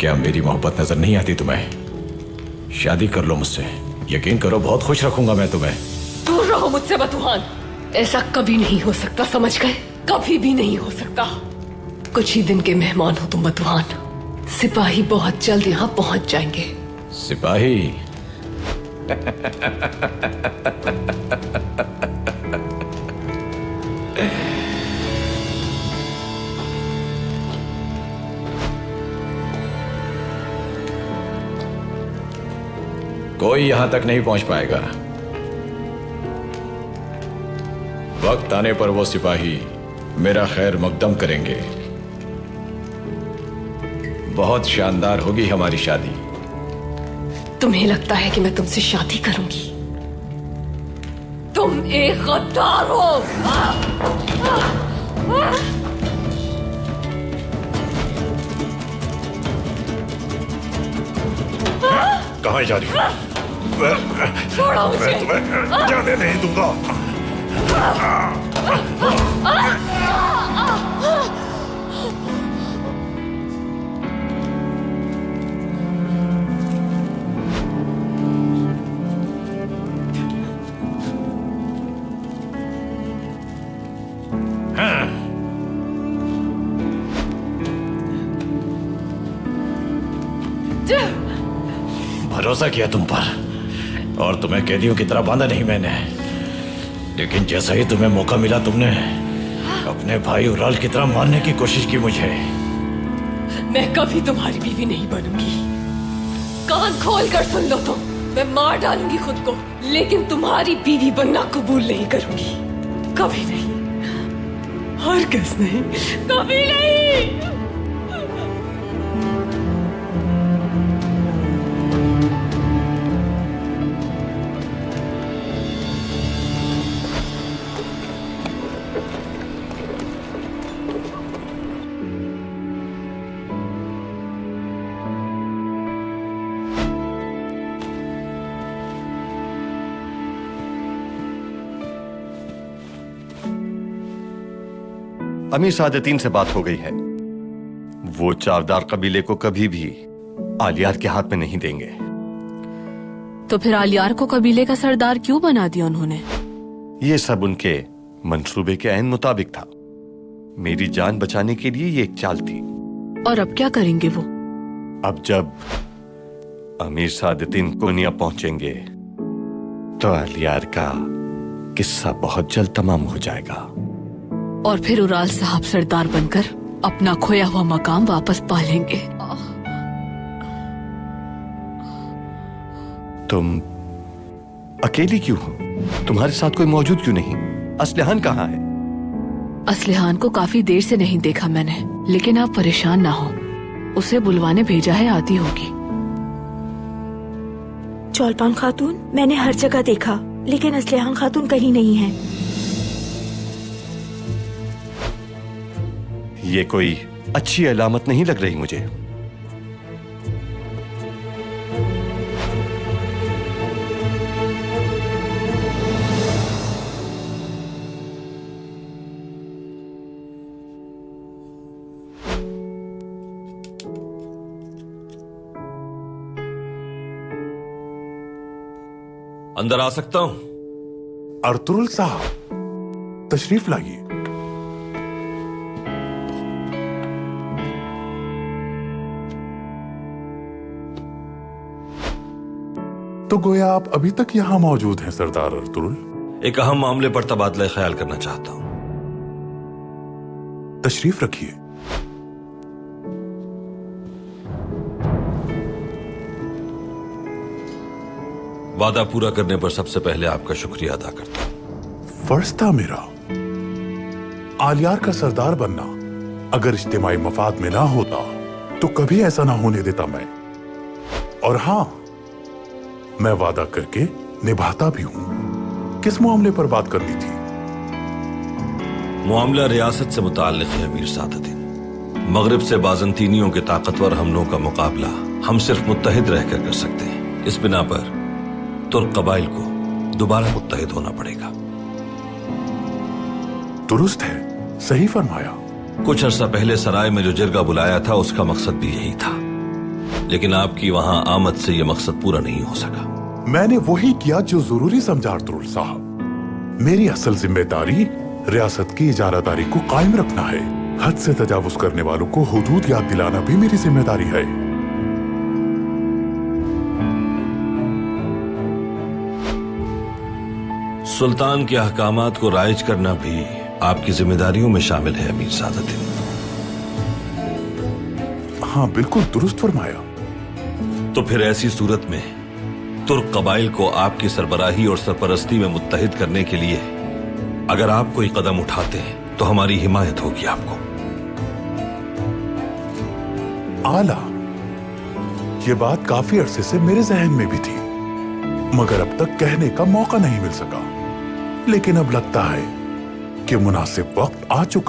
क्या मेरी मोहब्बत नजर नहीं आती तुम्हें? शादी कर लो मुझसे, यकीन करो बहुत खुश रखूंगा मैं तुम्हें। दूर रहो मुझसे बतूहान, ऐसा कभी नहीं हो सकता, समझ गए? कभी भी नहीं हो सकता। कुछ ही दिन के मेहमान हो तुम बतूहान, सिपाही बहुत जल्द यहाँ पहुंच जाएंगे। सिपाही? कोई यहां तक नहीं पहुंच पाएगा। वक्त आने पर वो सिपाही मेरा खैर मकदम करेंगे। बहुत शानदार होगी हमारी शादी। तुम्हें लगता है कि मैं तुमसे शादी करूंगी? तुम एक गद्दार हो। कहाँ जा रही हो? छोड़ो मुझे। मैं तुम्हें जाने नहीं दूंगा। भरोसा किया तुम पर और तुम्हें कैदियों की तरह बांधा नहीं मैंने, लेकिन जैसा ही तुम्हें मौका मिला तुमने अपने भाई उराल की तरह मारने की कोशिश की मुझे। मैं कभी तुम्हारी बीवी नहीं बनूंगी। कान खोल कर सुन लो तुम, मैं मार डालूंगी खुद को, लेकिन तुम्हारी बीवी बनना कबूल नहीं करूंगी। कभी नहीं, हरगिज़ नहीं, कभी नहीं। अमीर सादतीन से बात हो गई है। वो चावदार कबीले को कभी भी आलियार के हाथ में नहीं देंगे। तो फिर आलियार को कबीले का सरदार क्यों बना दिया उन्होंने? ये सब उनके मंसूबे के ऐन मुताबिक था। मेरी जान बचाने के लिए ये एक चाल थी। और अब क्या करेंगे वो? अब जब अमीर सादतीन कोनिया पहुंचेंगे तो आलियार का किस्सा बहुत जल्द तमाम हो जाएगा। और फिर उराल साहब सरदार बनकर अपना खोया हुआ मकाम वापस पा लेंगे। तुम अकेली क्यों हो? तुम्हारे साथ कोई मौजूद क्यों नहीं? असलहान कहाँ है? असलहान को काफी देर से नहीं देखा मैंने, लेकिन आप परेशान ना हो, उसे बुलवाने भेजा है, आती होगी। चौलपान खातून, मैंने हर जगह देखा, लेकिन असलहान खातून कहीं नहीं है। ये कोई अच्छी अलामत नहीं लग रही मुझे। अंदर आ सकता हूं? अर्तुरुल साहब, तशरीफ लाइए। तो गोया आप अभी तक यहां मौजूद हैं सरदार अर्तुरुल? एक अहम मामले पर तबादला ख्याल करना चाहता हूं। तशरीफ रखिए। वादा पूरा करने पर सबसे पहले आपका शुक्रिया अदा करता हूं। फर्ज था मेरा आलियार का सरदार बनना। अगर इज्तिमाई मफाद में ना होता तो कभी ऐसा ना होने देता मैं। और हां, मैं वादा करके निभाता भी हूं। किस मामले पर बात करनी थी? मामला रियासत से मुताल्लिक है अमीर सादतीन। मगरिब से बाजंतीनियों के ताकतवर हमलों का मुकाबला हम सिर्फ मुत्तहिद रहकर कर सकते हैं। इस बिना पर तुर्क कबाइल को दोबारा मुत्तहिद होना पड़ेगा। दुरुस्त है, सही फरमाया। कुछ अर्सा पहले सराय में जो जिरगा बुलाया था उसका मकसद भी यही था। लेकिन आपकी वहां आमद से यह मकसद पूरा नहीं हो सका। मैंने वही किया जो जरूरी समझा अर्तुगरुल साहब। मेरी असल जिम्मेदारी रियासत की इजारादारी को कायम रखना है। हद से तजावुज करने वालों को हुदूद याद दिलाना भी मेरी जिम्मेदारी है। सुल्तान के अहकामात को राइज करना भी आपकी जिम्मेदारियों में शामिल है अमीर सादतदीन। हाँ, बिल्कुल दुरुस्त फरमाया। तो फिर ऐसी सूरत में तुर्क कबाइल को आपकी सरबराही और सरपरस्ती में मुत्तहिद करने के लिए अगर आप कोई कदम उठाते हैं तो हमारी हिमायत होगी आपको। आला, ये बात काफी अरसे से मेरे जहन में भी थी, मगर अब तक कहने का मौका नहीं मिल सका। लेकिन अब लगता है कि मुनासिब वक्त आ चुका।